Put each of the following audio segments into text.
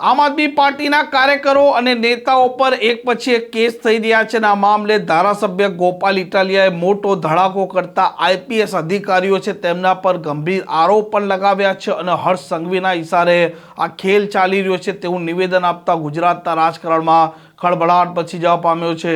આમ આદમી પાર્ટીના કાર્યકરો અને નેતાઓ પર એક પછી એક કેસ થઈ રહ્યા છે અને આ મામલે ધારાસભ્ય ગોપાલ ઇટાલિયાએ મોટો ધડાકો કરતા આઈપીએસ અધિકારીઓ છે તેમના પર ગંભીર આરોપ પણ લગાવ્યા છે અને હર્ષ સંઘવીના ઇશારે આ ખેલ ચાલી રહ્યો છે તેવું નિવેદન આપતા ગુજરાતના રાજકારણમાં ખળભળાટ મચી જવા પામ્યો છે।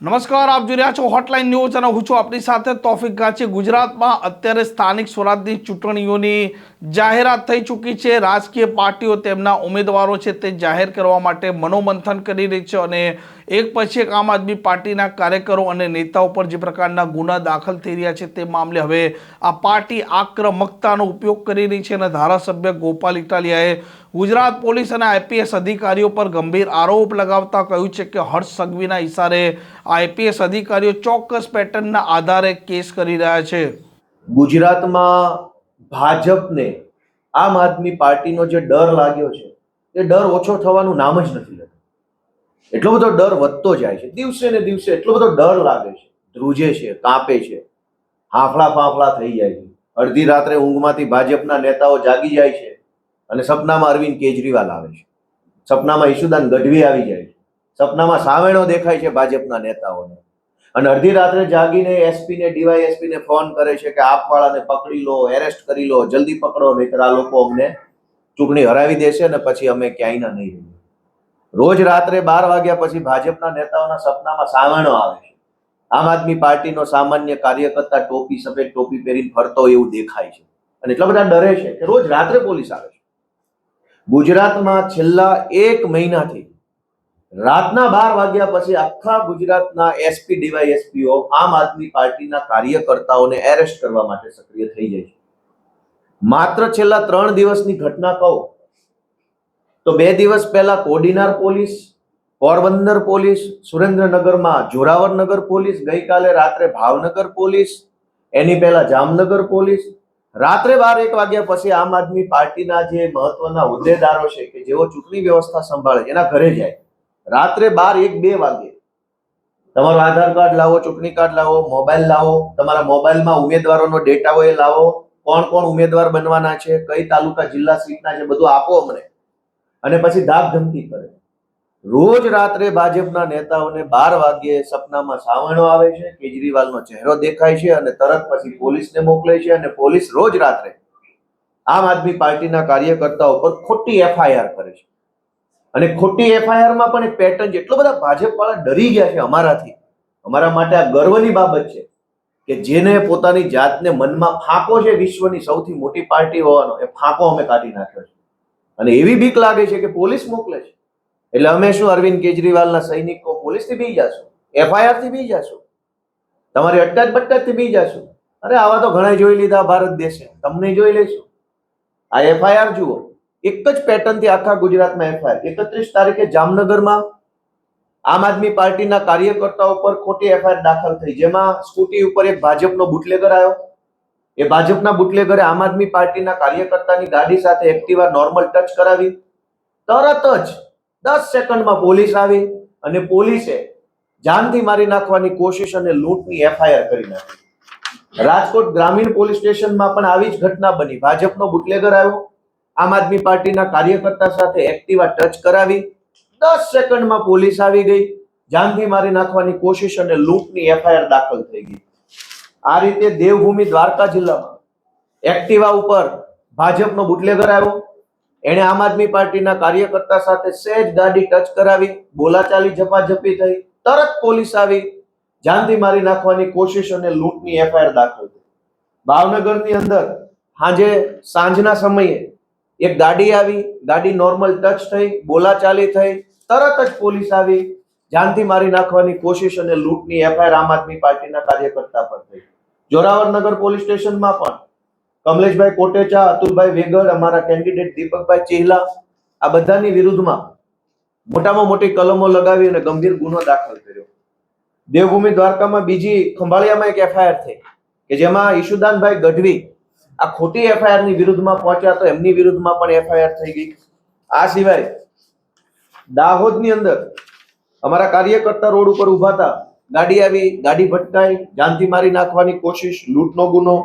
નમસ્કાર, આપ જોઈ રહ્યા છો હોટલાઇન ન્યૂઝ અને હું છું આપની સાથે તોફિક ગાંચી। ગુજરાતમાં અત્યારે સ્થાનિક સ્વરાજની ચૂંટણીઓની જાહેરાત થઈ ચૂકી છે। રાજકીય પાર્ટીઓ તેમના ઉમેદવારો છે તે જાહેર કરવા માટે મનોમંથન કરી રહી છે અને એક પછી એક આમ આદમી પાર્ટીના કાર્યકરો અને નેતાઓ પર જે પ્રકારના ગુના દાખલ થઈ રહ્યા છે તે મામલે હવે આ પાર્ટી આક્રમકતાનો ઉપયોગ કરી રહી છે અને ધારાસભ્ય ગોપાલ ઇટાલિયાએ ગુજરાત પોલીસ અને આઈપીએસ અધિકારીઓ પર ગંભીર આરોપ લગાવતા કહ્યું છે કે હર્ષ સંઘવીના ઇશારે આઈપીએસ અધિકારીઓ ચોક્કસ પેટર્નના આધારે કેસ કરી રહ્યા છે। ગુજરાતમાં ભાજપને આમ આદમી પાર્ટીનો જે ડર લાગ્યો છે એ ડર ઓછો થવાનું નામ જ નથી લેતો। એટલો બધો ડર વધતો જાય છે, દિવસે ને દિવસે એટલો બધો ડર લાગે છે, ધ્રુજે છે, કાંપે છે, હાંફળા ફાંફળા થઈ જાય છે। અડધી રાત્રે ઊંઘમાંથી ભાજપના નેતાઓ જાગી જાય છે અને સપનામાં અરવિંદ કેજરીવાલ આવે છે, સપનામાં ઈશુદાન ગઢવી આવી જાય છે, સપનામાં સાવેણો દેખાય છે ભાજપના નેતાઓને અને અડધી રાત્રે જાગીને એસપી ને ડીવાયએસપી ને ફોન કરે છે કે આપવાળાને પકડી લો, એરેસ્ટ કરી લો, જલ્દી પકડો, નહીતર આ લોકો અમને ચૂંટણી હરાવી દેશે અને પછી અમે ક્યાંયના નહીં રહીએ। રોજ રાત્રે 12 વાગ્યા પછી ભાજપના નેતાઓના સપનામાં સાવેણો આવે છે, આમ આદમી પાર્ટીનો સામાન્ય કાર્યકર્તા ટોપી સફેદ ટોપી પહેરીને ફરતો એવું દેખાય છે અને એટલા બધા ડરે છે કે રોજ રાત્રે પોલીસ આવે છે। ગુજરાતમાં છેલ્લા 1 મહિનાથી રાતના 12 વાગ્યા પછી આખા ગુજરાતના એસપી ડીવાયએસપીઓ આમ આદમી પાર્ટીના કાર્યકર્તાઓને એરેસ્ટ કરવા માટે સક્રિય થઈ જાય છે। માત્ર છેલ્લા 3 દિવસની ઘટના કહું તો 2 દિવસ પહેલા કોડીનાર પોલીસ, પોરબંદર પોલીસ, સુરેન્દ્રનગરમાં જોરાવરનગર પોલીસ, ગઈકાલે રાત્રે ભાવનગર પોલીસ, એની પહેલા જામનગર પોલીસ। રાત્રે 12-1 વાગ્યા પછી આમ આદમી પાર્ટીના જે મહત્વના હોદ્દેદારો છે કે જેઓ ચૂંટણી વ્યવસ્થા સંભાળે એના ઘરે જાય, રાત્રે 12-1-2 વાગે તમારું આધાર કાર્ડ લાવો, ચૂંટણી કાર્ડ લાવો, મોબાઈલ લાવો, તમારા મોબાઈલમાં ઉમેદવારોનો ડેટા હોય એ લાવો, કોણ કોણ ઉમેદવાર બનવાના છે, કઈ તાલુકા જિલ્લા સીટના છે, બધું આપો અમને અને પછી ધાક ધમકી કરે। રોજ રાત્રે ભાજપના નેતાઓને 12 વાગ્યે સપનામાં સાવણો આવે છે, કેજરીવાલનો ચહેરો દેખાય છે અને તરત પછી પોલીસને મોકલે છે અને પોલીસ રોજ રાત્રે આમ આદમી પાર્ટીના કાર્યકર્તાઓ પર ખોટી એફઆઈઆર કરે છે અને ખોટી એફઆઈઆરમાં પણ એક પેટર્ન છે। એટલો બધા ભાજપ વાળા ડરી ગયા છે અમારાથી, અમારા માટે આ ગર્વની બાબત છે કે જેને પોતાની જાતને મનમાં ફાંકો છે વિશ્વની સૌથી મોટી પાર્ટી હોવાનો, એ ફાંકો અમે કાઢી નાખ્યો છે અને એવી બીક લાગે છે કે પોલીસ મોકલે છે એટલે અમે શું અરવિંદ કેજરીવાલના સૈનિકો પોલીસથી બી જશું, એફઆઈઆર થી બી જશું, તમારી અટકાત બટકાત થી બી જશું। અરે આવા તો ઘણા જોઈ લીધા ભારત દેશે, તમને જોઈ લઈશું। આ એફઆઈઆર જુઓ, એક જ પેટર્ન થી આખા ગુજરાતમાં એફઆઈઆર। 31 તારીખે જામનગરમાં આમ આદમી પાર્ટીના કાર્યકર્તાઓ પર ખોટી એફઆઈઆર દાખલ થઈ, જેમાં સ્કૂટી ઉપર એક ભાજપનો બુટલેગર આવ્યો, એ ભાજપના બુટલેગરે આમ આદમી પાર્ટીના કાર્યકર્તાની ગાડી સાથે એક્ટિવા નોર્મલ ટચ કરાવી, તરત જ 10 સેકન્ડમાં પોલીસ આવી અને પોલીસે જાનથી મારી નાખવાની કોશિશ અને લૂંટની એફઆઈઆર કરી નાખી। રાજકોટ ગ્રામીણ પોલીસ સ્ટેશનમાં પણ આવી જ ઘટના બની, ભાજપનો બુટલેગર આવ્યો, આમ આદમી પાર્ટીના કાર્યકર્તા સાથે એક્ટિવા ટચ કરાવી, 10 સેકન્ડમાં પોલીસ આવી ગઈ, જાનથી મારી નાખવાની કોશિશ અને લૂંટની એફઆઈઆર દાખલ થઈ ગઈ। આ રીતે દેવભૂમિ દ્વારકા જિલ્લામાં એક્ટિવા ઉપર ભાજપનો બુટલેગર આવ્યો, એણે આમ આદમી પાર્ટીના કાર્યકર્તા સાથે સહેજ ગાડી ટચ કરાવી, બોલાચાલી ઝપાઝપી થઈ, તરત પોલીસ આવી, જાનથી મારી નાખવાની કોશિશ અને લૂંટની એફઆઈઆર દાખલ થઈ। ભાવનગરની અંદર સાંજના સમયે એક ગાડી આવી, ગાડી નોર્મલ ટચ થઈ, બોલાચાલી થઈ, તરત જ પોલીસ આવી, જાનથી મારી નાખવાની કોશિશ અને લૂંટની એફઆઈઆર આમ આદમી પાર્ટીના કાર્યકર્તા પર થઈ। જોરાવરનગર પોલીસ સ્ટેશનમાં પણ કમલેશભાઈ કોટેચા, અતુલભાઈ વેગડ, અમારા કેન્ડિડેટ દીપકભાઈ ચેહલા, આ બધાની વિરુદ્ધમાં મોટામાં મોટી કલમો લગાવી અને ગંભીર ગુનો દાખલ કર્યો। દેવભૂમિ દ્વારકામાં બીજી ખંભાળિયામાં એક એફઆઈઆર થઈ કે જેમાં ઈશુદાનભાઈ ગઢવી આ ખોટી એફઆઈઆર ની વિરુદ્ધમાં પહોંચ્યા તો એમની વિરુદ્ધમાં પણ એફઆઈઆર થઈ ગઈ। આ સિવાય દાહોદની અંદર અમારા કાર્યકર્તા રોડ ઉપર ઉભા હતા, ગાડી આવી, ગાડી ભટકાઈ, જાનથી મારી નાખવાની કોશિશ, લૂંટનો ગુનો.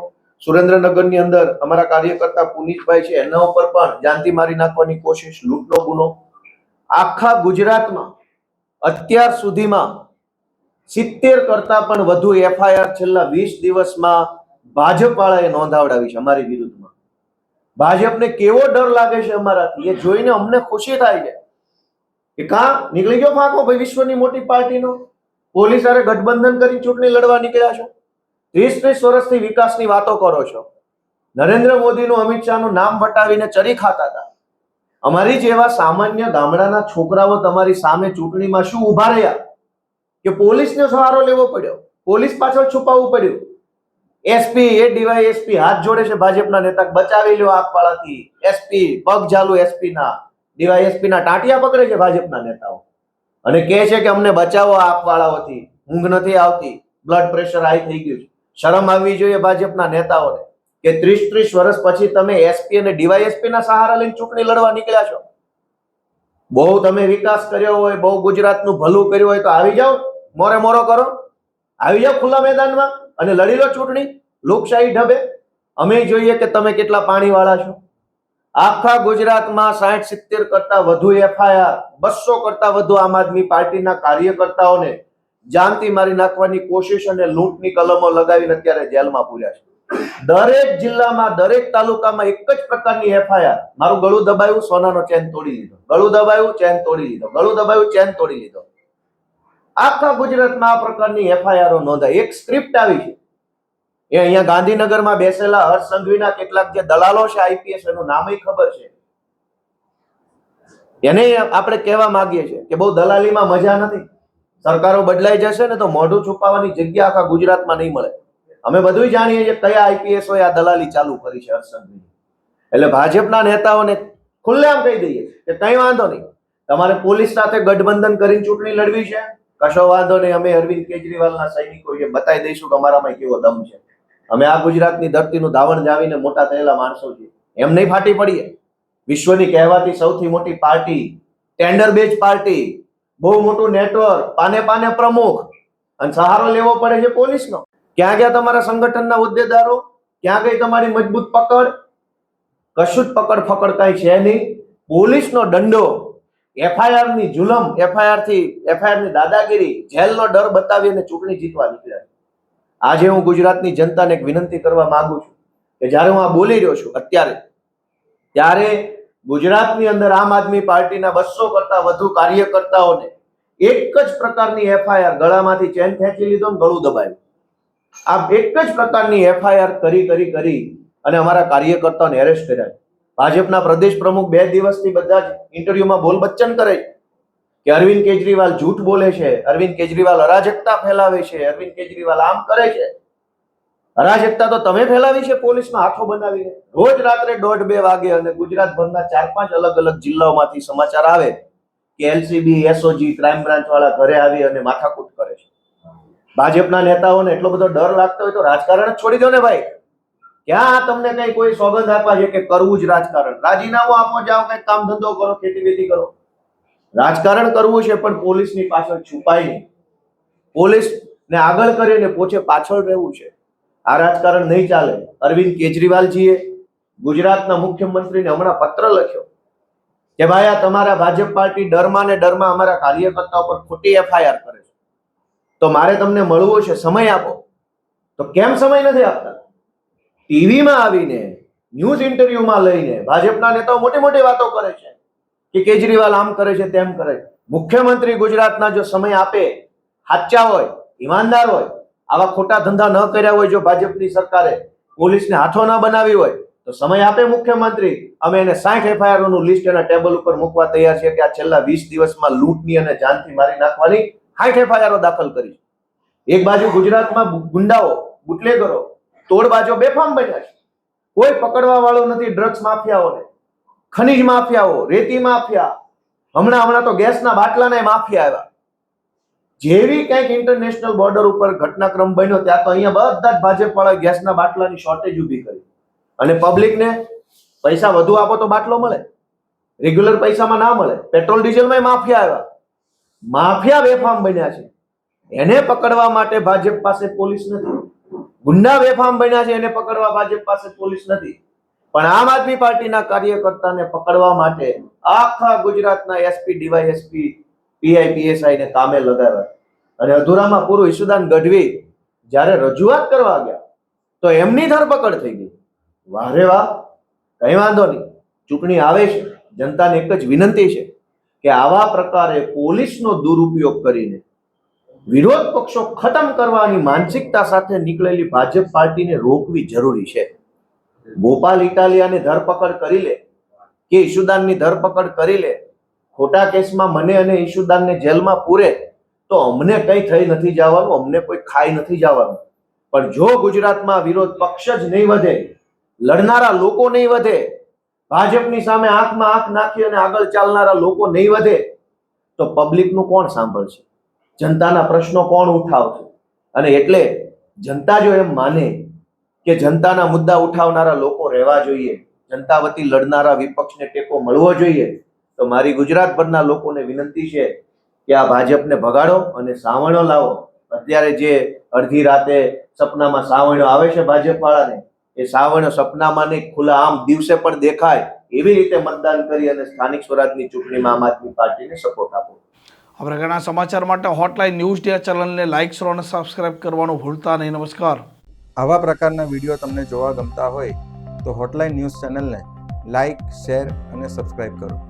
સુરેન્દ્રનગરની અંદર અમારા કાર્યકર્તા પુનિતભાઈ છે, એના ઉપર પણ જાનથી મારી નાખવાની કોશિશ, લૂંટનો ગુનો. આખા ગુજરાતમાં અત્યાર સુધીમાં 70 કરતા પણ વધુ એફઆઈઆર છેલ્લા 20 દિવસમાં ભાજપ વાળાએ નોંધાવડાવી છે અમારી વિરુદ્ધમાં. ભાજપને કેવો ડર લાગે છે અમારાથી, એ જોઈને અમને ખુશી થાય છે કે કાં નીકળી ગયો ફાંકો ભાઈ વિશ્વની મોટી પાર્ટીનો. પોલીસ હારે ગઠબંધન કરી ચૂંટણી લડવા નીકળ્યા છો. 30 વર્ષથી વિકાસની વાતો કરો છો. નરેન્દ્ર મોદીનું, અમિત શાહનું નામ વટાવીને ચરી ખાતા હતા. અમારી જેવા સામાન્ય ગામડાના છોકરાઓ તમારી સામે ચૂંટણીમાં શું ઉભા રહ્યા કે પોલીસનો સહારો લેવો પડ્યો, પોલીસ પાછળ છુપાવવું પડ્યું. એસપી એ ડીવાયએસપી હાથ જોડે છે ભાજપના નેતા, બચાવી લ્યો આગવાળાથી. એસપી પગ ચાલુ, એસપી ના ડીવાયએસપી ના ટાંટિયા પકડે છે ભાજપના નેતાઓ અને કહે છે કે અમને બચાવો આગવાળાઓથી, ઊંઘ નથી આવતી, બ્લડ પ્રેશર હાઈ થઈ ગયું છે. શરમ આવવી જોઈએ ભાજપના નેતાઓને કે 30 વર્ષ પછી તમે એસપી અને ડીવાયએસપી ના સહારા લઈને ચૂંટણી લડવા નીકળ્યા છો. બહુ તમે વિકાસ કર્યો હોય, બહુ ગુજરાતનું ભલું કર્યું હોય તો આવી જાઓ, મોરે મોરો કરો, આવી જાઓ ખુલ્લા મેદાનમાં અને લડી લો ચૂંટણી લોકશાહી ઢબે. અમે જોઈએ કે તમે કેટલા પાણીવાળા છો. આખા ગુજરાતમાં 60-70 કરતા વધુ એફઆઈઆર, 200 કરતા વધુ આમ આદમી પાર્ટીના કાર્યકર્તાઓને જાનથી મારી નાખવાની કોશિશ અને લૂંટની કલમો લગાવીને અત્યારે જેલમાં પૂર્યા છે. દરેક જિલ્લામાં, દરેક તાલુકામાં એક જ પ્રકારની એફઆઈઆર. મારું ગળું દબાયું, સોનાનો ચેન તોડી લીધો, ગળું દબાયું, ચેન તોડી લીધો, ગળું દબાયું, ચેન તોડી લીધો. આખા ગુજરાતમાં આ પ્રકારની એફઆઈઆરો નોંધાઈ. એક સ્ક્રિપ્ટ આવી છે. એ અહીંયા ગાંધીનગરમાં બેસેલા હર્ષ સંઘવીના કેટલાક જે દલાલો છે આઈપીએસ, એનું નામ ખબર છે. એને આપણે કહેવા માંગીએ છીએ કે બહુ દલાલીમાં મજા નથી. સરકારો બદલાઈ જશે ને તો મોઢું છુપાવવાની જગ્યા આખા ગુજરાતમાં નહીં મળે. અમે બધું જાણીએ છીએ કયા આઈપીએસ આ દલાલી ચાલુ કરી છે હર્ષ સંઘવી. એટલે ભાજપના નેતાઓને ખુલ્લેઆમ કહી દઈએ કે કઈ વાંધો નહીં, તમારે પોલીસ સાથે ગઠબંધન કરીને ચૂંટણી લડવી છે, કશો વાંધો નહીં. અમે અરવિંદ કેજરીવાલના સૈનિકો બતાવી દઈશું કે અમારામાં કેવો દમ છે. અમે આ ગુજરાતની ધરતીનું ધાવણ જાવીને મોટા થયેલા માણસો છીએ. એમ નહીં ફાટી પડીએ. વિશ્વની કહેવાતી સૌથી મોટી પાર્ટી, ટેન્ડર બેઝ પાર્ટી, બહુ મોટું નેટવર્ક, પાને પાને પ્રમુખ, અને સહારો લેવો પડે છે પોલીસનો. ક્યાં ગયા તમારા સંગઠનના હોદ્દેદારો? ક્યાં ગઈ તમારી મજબૂત પકડ? કશું જ પકડ ફકડ કઈ છે નહીં. પોલીસનો દંડો, એફઆઈઆર ની જુલમ, એફઆઈઆર ની દાદાગીરી, જેલનો ડર બતાવીને ચૂંટણી જીતવા નીકળ્યા. આજે હું ગુજરાતની જનતાને એક વિનંતી કરવા માંગુ છું કે જ્યારે હું આ બોલી રહ્યો છું અત્યારે, ત્યારે ગુજરાતની અંદર આમ આદમી પાર્ટીના 200 કરતા વધુ કાર્યકર્તાઓને એક જ પ્રકારની એફઆઈઆર, ગળામાંથી ચેન ખેંચી લીધો ને ગળું દબાવ્યું. આ એક જ પ્રકારની એફઆઈઆર કરી અને અમારા કાર્યકર્તાઓને એરેસ્ટ કર્યા. ભાજપના પ્રદેશ પ્રમુખ 2 દિવસથી બધા જ ઇન્ટરવ્યુમાં બોલ બચ્ચન કરે છે કે અરવિંદ કેજરીવાલ જૂઠ બોલે છે, અરવિંદ કેજરીવાલ અરાજકતા ફેલાવે છે, અરવિંદ કેજરીવાલ આમ કરે છે. અરાજકતા તો તમે ફેલાવી છે પોલીસના હાથો બનાવીને. રોજ રાત્રે 1:30-2 વાગે અને ગુજરાતભરના 4-5 અલગ અલગ જિલ્લાઓમાંથી સમાચાર આવે કે એલસીબી, એસઓજી, ક્રાઇમ બ્રાન્ચ વાળા ઘરે આવી અને માથાકૂટ કરે છે. ભાજપના નેતાઓને એટલો બધો ડર લાગતો હોય તો રાજકારણ જ છોડી દો ને ભાઈ. ક્યાં તમને કઈ કોઈ સોગંદ આપવા છે કે કરવું જ રાજકારણ? રાજીનામું આપો, જાઓ કઈ કામ ધંધો કરો, ખેતી વેતી કરો. રાજકારણ કરવું છે પણ પોલીસની પાછળ છુપાઈ નહીં, પોલીસને આગળ કરીને પોચે પાછળ રહેવું છે. આ રાજકારણ નહીં ચાલે. અરવિંદ કેજરીવાલજીએ ગુજરાતના મુખ્યમંત્રીને હમણાં પત્ર લખ્યો કે ભાઈ આ તમારા ભાજપ પાર્ટી ડરમાં ને ડરમાં અમારા કાર્યકર્તાઓ પર ખોટી એફઆઈઆર કરે છે, તો મારે તમને મળવું છે, સમય આપો. તો કેમ સમય નથી આપતા? ટીવીમાં આવીને, ન્યૂઝ ઇન્ટરવ્યુમાં લઈને ભાજપના નેતાઓ મોટી મોટી વાતો કરે છે કે કેજરીવાલ આમ કરે છે, તેમ કરે છે. મુખ્યમંત્રી ગુજરાતના જો સમય આપે, સાચા હોય, ઈમાનદાર હોય, આવા ખોટા ધંધા ન કર્યા હોય, જો ભાજપની સરકારે પોલીસને હાથો ન બનાવી હોય તો સમય આપે મુખ્યમંત્રી. અમે એને 60 એફઆઈઆર નું લિસ્ટ એના ટેબલ ઉપર મૂકવા તૈયાર છે કે આ છેલ્લા 20 દિવસમાં લૂંટની અને જાનથી મારી નાખવાની 60 એફઆઈઆર દાખલ કરી. એક બાજુ ગુજરાતમાં ગુંડાઓ, બુટલેગરો, તોડબાજો બેફામ બન્યા છે. કોઈ પકડવા વાળો નથી. ડ્રગ્સ માફિયાઓને, ખનીજ માફિયાઓ, રેતી માફિયા, હમણાં તો ગેસના બાટલાના માફિયા આવ્યા. જેવી કંઈક ઇન્ટરનેશનલ બોર્ડર ઉપર ઘટનાક્રમ બન્યો ત્યાં તો અહીંયા બધા જ ભાજપ વાળા ગેસના બાટલાની શોર્ટેજ ઉભી કરી અને પબ્લિકને પૈસા વધુ આપો તો બાટલો મળે, રેગ્યુલર પૈસામાં ના મળે. પેટ્રોલ ડીઝલમાં માફિયા આવ્યા. માફિયા બેફામ બન્યા છે. એને પકડવા માટે ભાજપ પાસે પોલીસ નથી. ગુંડા બેફામ બન્યા છે એને પકડવા ભાજપ પાસે પોલીસ નથી. પણ આમ આદમી પાર્ટીના કાર્યકર્તાને પકડવા માટે આખા ગુજરાતના એસપી, ડીવાયએસપી, પીઆઈ, પીએસઆઈ ને કામે લગાવ્યા. અને અધૂરામાં પૂરું ઈશુદાન ગઢવી જ્યારે રજૂઆત કરવા ગયા તો એમની ધરપકડ થઈ ગઈ. વાહ રે વાહ, કઈ વાંધો નહીં, ચૂંટણી આવે છે, જનતાને એક જ વિનંતી છે કે આવા પ્રકારે પોલીસનો દુરુપયોગ કરીને વિરોધ પક્ષો ખતમ કરવાની માનસિકતા સાથે નીકળેલી ભાજપ પાર્ટીને રોકવી જરૂરી છે. ગોપાલ ઇટાલિયાની ધરપકડ કરી લે કે ઈશુદાનની ધરપકડ કરી લે, ખોટા કેસમાં મને અને ઈશુદાનને જેલમાં પૂરે તો અમને કઈ થઈ નથી જવાનું, અમને કોઈ ખાઈ નથી જવાનું. પણ જો ગુજરાતમાં વિરોધ પક્ષ જ નહીં વધે, લડનારા લોકો નહીં વધે, ભાજપની સામે આંખમાં આંખ નાખી અને આગળ ચાલનારા લોકો નહીં વધે તો પબ્લિકનું કોણ સાંભળશે? જનતાના પ્રશ્નો કોણ ઉઠાવશે? અને એટલે જનતા જો એમ માને કે જનતાના મુદ્દા ઉઠાવનારા લોકો રહેવા જોઈએ, જનતા વતી લડનારા વિપક્ષને ટેકો મળવો જોઈએ, તો મારી ગુજરાતભરના લોકોને વિનંતી છે કે આ ભાજપને ભગાડો અને સાવણો લાવો. અત્યારે જે અડધી રાતે સપનામાં સાવણો આવે છે ભાજપ વાળાને, એ સાવણો સપનામાં નહીં, ખુલ્લા આમ દિવસે પણ દેખાય એવી રીતે મતદાન કરી અને સ્થાનિક સ્વરાજની ચૂંટણીમાં આમ આદમી પાર્ટીને સપોર્ટ આપો. આ પ્રકારના સમાચાર માટે હોટલાઇન ન્યૂઝ ડે ચેનલને લાઇક, શેર અને સબસ્ક્રાઇબ કરવાનું ભૂલતા નહીં. નમસ્કાર. આવા પ્રકારના વિડીયો તમને જોવા ગમતા હોય તો હોટલાઇન ન્યૂઝ ચેનલને લાઇક, શેર અને સબસ્ક્રાઇબ કરો.